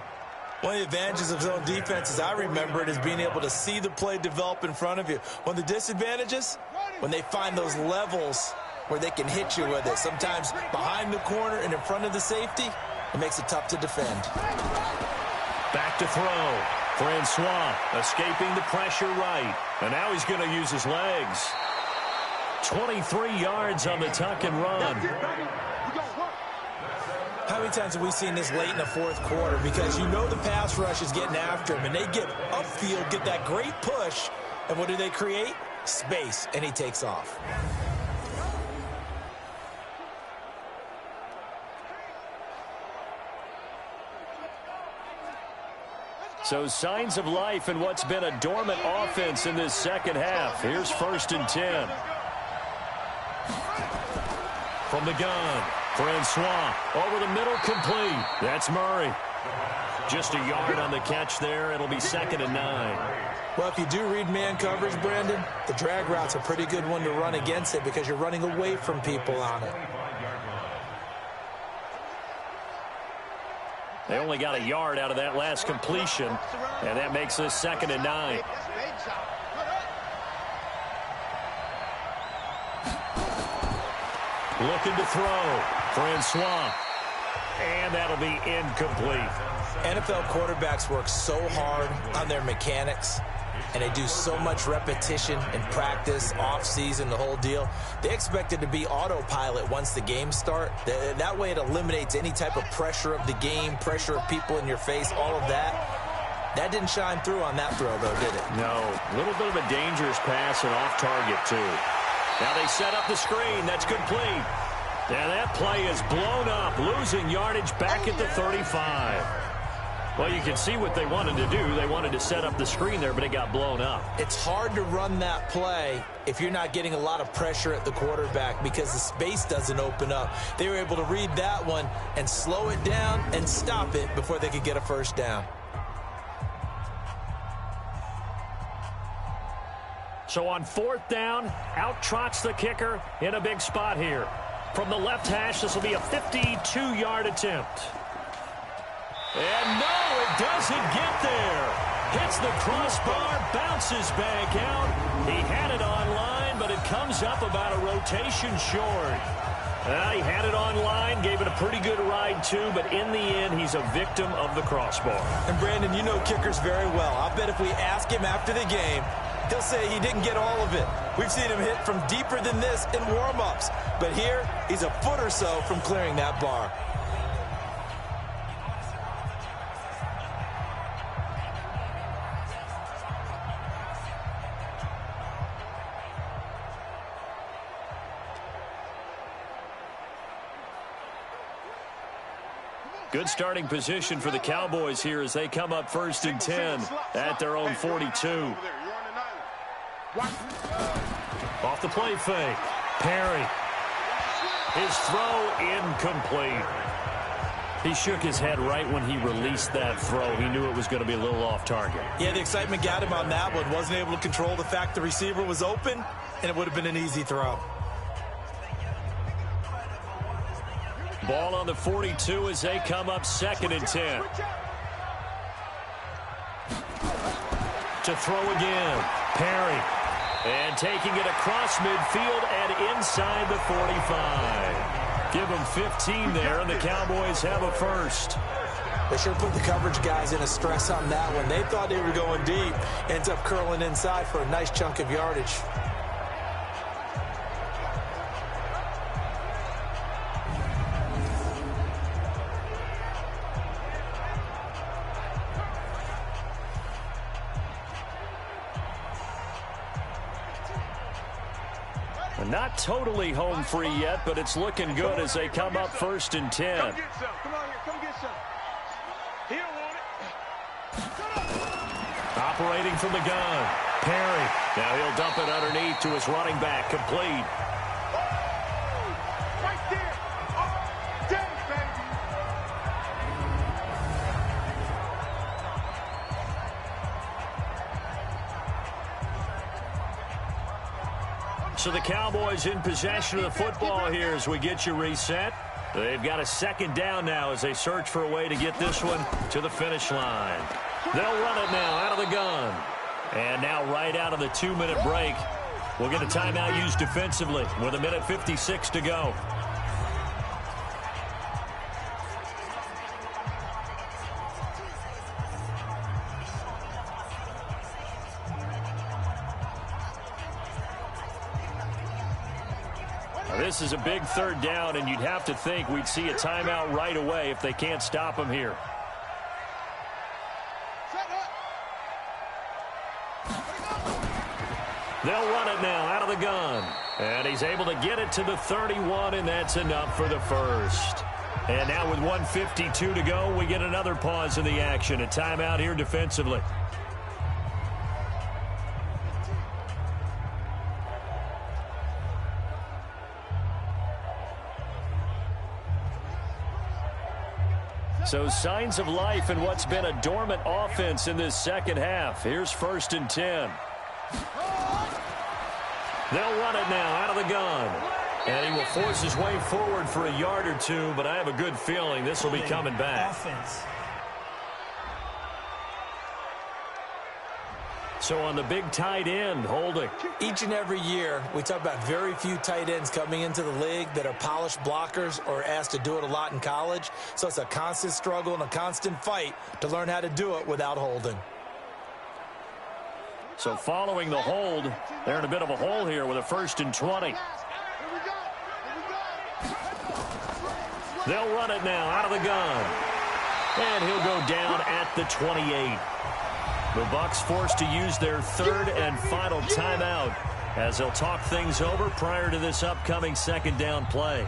One of the advantages of zone defense, as I remember it, is being able to see the play develop in front of you. One of the disadvantages, when they find those levels where they can hit you with it, sometimes behind the corner and in front of the safety, it makes it tough to defend.
Back to throw. Francois escaping the pressure right. And now he's going to use his legs. 23 yards on the tuck and run.
How many times have we seen this late in the fourth quarter? Because you know the pass rush is getting after him, and they get upfield, get that great push, and what do they create? Space, and he takes off.
So signs of life in what's been a dormant offense in this second half. Here's 1st and 10. From the gun, Francois over the middle, complete. That's Murray. Just a yard on the catch there. It'll be 2nd and 9.
Well, if you do read man coverage, Brandon, the drag route's a pretty good one to run against it because you're running away from people on it.
They only got a yard out of that last completion, and that makes this 2nd and 9. Looking to throw. Francois. And that'll be incomplete.
NFL quarterbacks work so hard on their mechanics, and they do so much repetition in practice, off-season, the whole deal. They expect it to be autopilot once the games start. That way it eliminates any type of pressure of the game, pressure of people in your face, all of that. That didn't shine through on that throw, though, did it?
No. A little bit of a dangerous pass and off target, too. Now they set up the screen. That's complete. And that play is blown up, losing yardage back at the 35. Well, you can see what they wanted to do. They wanted to set up the screen there, but it got blown up.
It's hard to run that play if you're not getting a lot of pressure at the quarterback because the space doesn't open up. They were able to read that one and slow it down and stop it before they could get a first down.
So on 4th down, out trots the kicker in a big spot here. From the left hash, this will be a 52-yard attempt. And no, it doesn't get there. Hits the crossbar, bounces back out. He had it online, but it comes up about a rotation short. He had it online, gave it a pretty good ride too, but in the end, he's a victim of the crossbar.
And Brandon, you know kickers very well. I bet if we ask him after the game, he'll say he didn't get all of it. We've seen him hit from deeper than this in warm-ups. But here, he's a foot or so from clearing that bar.
Good starting position for the Cowboys here as they come up 1st and 10 at their own 42. Off the play fake. Perry. His throw incomplete. He shook his head right when he released that throw. He knew it was going to be a little off target.
Yeah, the excitement got him on that one. Wasn't able to control the fact the receiver was open, and it would have been an easy throw.
Ball on the 42 as they come up 2nd and 10. To throw again. Perry. And taking it across midfield and inside the 45. Give them 15 there, and the Cowboys have a first.
They sure put the coverage guys in a stress on that one. They thought they were going deep. Ends up curling inside for a nice chunk of yardage.
Not totally home free yet, but it's looking good as they come up 1st and 10.
Come get some. Come on here. Come get some. He don't want it.
Operating from the gun. Perry. Now he'll dump it underneath to his running back. Complete.
Right there. Oh, dang, baby.
So the Cowboys in possession of the football here as we get you reset. They've got a 2nd down now as they search for a way to get this one to the finish line. They'll run it now out of the gun. And now right out of the 2-minute break, we'll get a timeout used defensively with 1:56 to go. This is a big 3rd down, and you'd have to think we'd see a timeout right away if they can't stop him here. They'll run it now out of the gun. And he's able to get it to the 31, and that's enough for the first. And now with 1:52 to go, we get another pause in the action. A timeout here defensively. So signs of life in what's been a dormant offense in this 2nd half. Here's 1st and 10. They'll run it now out of the gun. And he will force his way forward for a yard or 2, but I have a good feeling this will be coming back.
Offense.
So on the big tight end, holding.
Each and every year, we talk about very few tight ends coming into the league that are polished blockers or asked to do it a lot in college. So it's a constant struggle and a constant fight to learn how to do it without holding.
So following the hold, they're in a bit of a hole here with a 1st and 20. They'll run it now out of the gun. And he'll go down at the 28. The Bucs forced to use their 3rd and final timeout as they'll talk things over prior to this upcoming 2nd down play.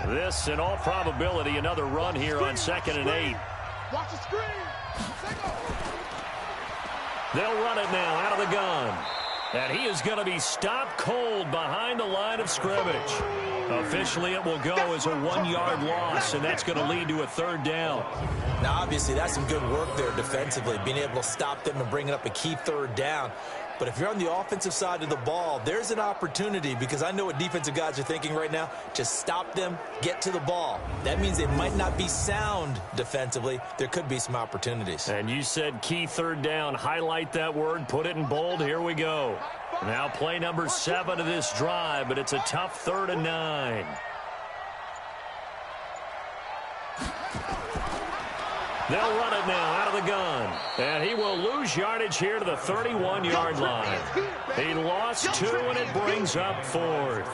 This, in all probability, another run here on 2nd and 8.
Watch the screen.
They'll run it now out of the gun. And he is going to be stopped cold behind the line of scrimmage. Officially, it will go as a 1-yard loss, and that's going to lead to a 3rd down.
Now, obviously, that's some good work there defensively, being able to stop them and bringing up a key 3rd down. But if you're on the offensive side of the ball, there's an opportunity, because I know what defensive guys are thinking right now. Just stop them, get to the ball. That means they might not be sound defensively. There could be some opportunities.
And you said key 3rd down. Highlight that word. Put it in bold. Here we go. Now play number 7 of this drive, but it's a tough 3rd and 9. They'll run it now out of the gun. And he will lose yardage here to the 31-yard line. He lost 2, and it brings up 4th.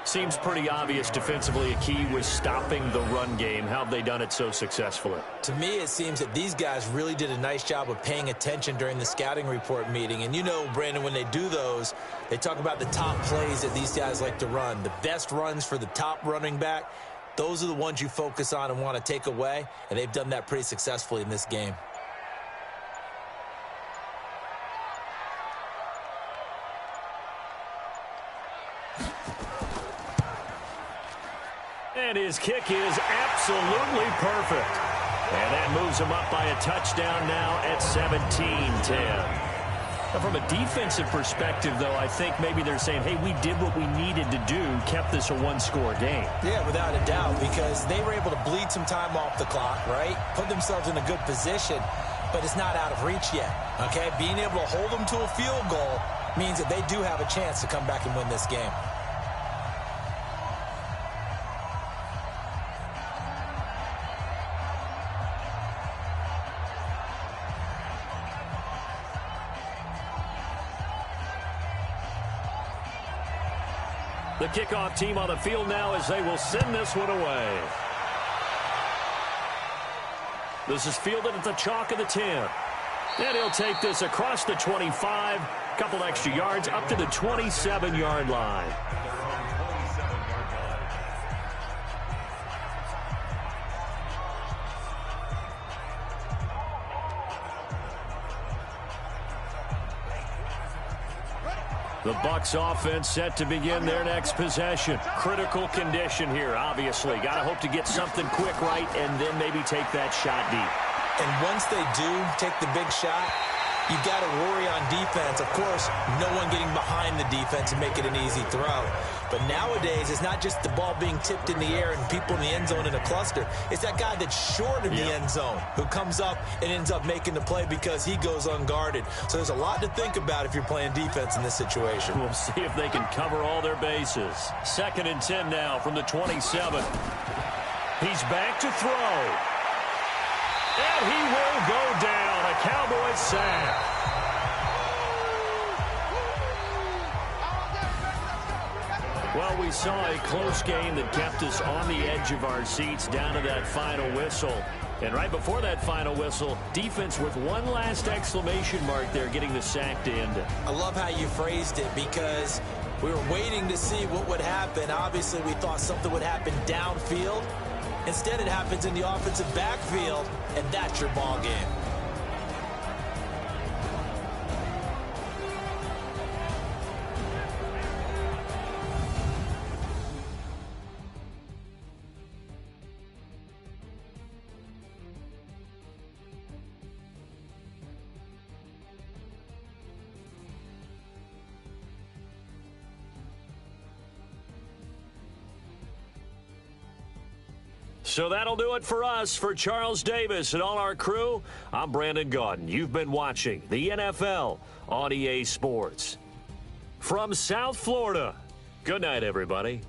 Seems pretty obvious defensively a key was stopping the run game. How have they done it so successfully?
To me, it seems that these guys really did a nice job of paying attention during the scouting report meeting. And you know, Brandon, when they do those, they talk about the top plays that these guys like to run. The best runs for the top running back. Those are the ones you focus on and want to take away, and they've done that pretty successfully in this game.
And his kick is absolutely perfect. And that moves him up by a touchdown now at 17-10. From a defensive perspective, though, I think maybe they're saying, hey, we did what we needed to do, kept this a 1-score game.
Yeah, without a doubt, because they were able to bleed some time off the clock, right? Put themselves in a good position, but it's not out of reach yet, okay? Being able to hold them to a field goal means that they do have a chance to come back and win this game.
The kickoff team on the field now as they will send this one away. This is fielded at the chalk of the 10. And he'll take this across the 25, couple extra yards up to the 27-yard line. The Bucs offense set to begin their next possession. Critical condition here, obviously. Got to hope to get something quick right and then maybe take that shot deep.
And once they do take the big shot, you got to worry on defense. Of course, no one getting behind the defense and make it an easy throw. But nowadays, it's not just the ball being tipped in the air and people in the end zone in a cluster. It's that guy that's short of the end zone who comes up and ends up making the play because he goes unguarded. So there's a lot to think about if you're playing defense in this situation.
We'll see if they can cover all their bases. 2nd and 10 now from the 27. He's back to throw. And he will go down. A Cowboys sack. Well, we saw a close game that kept us on the edge of our seats down to that final whistle. And right before that final whistle, defense with one last exclamation mark there, getting the sack to end it.
I love how you phrased it because we were waiting to see what would happen. Obviously, we thought something would happen downfield. Instead, it happens in the offensive backfield, and that's your ball game.
So that'll do it for us. For Charles Davis and all our crew, I'm Brandon Gaudin. You've been watching the NFL on EA Sports. From South Florida, good night, everybody.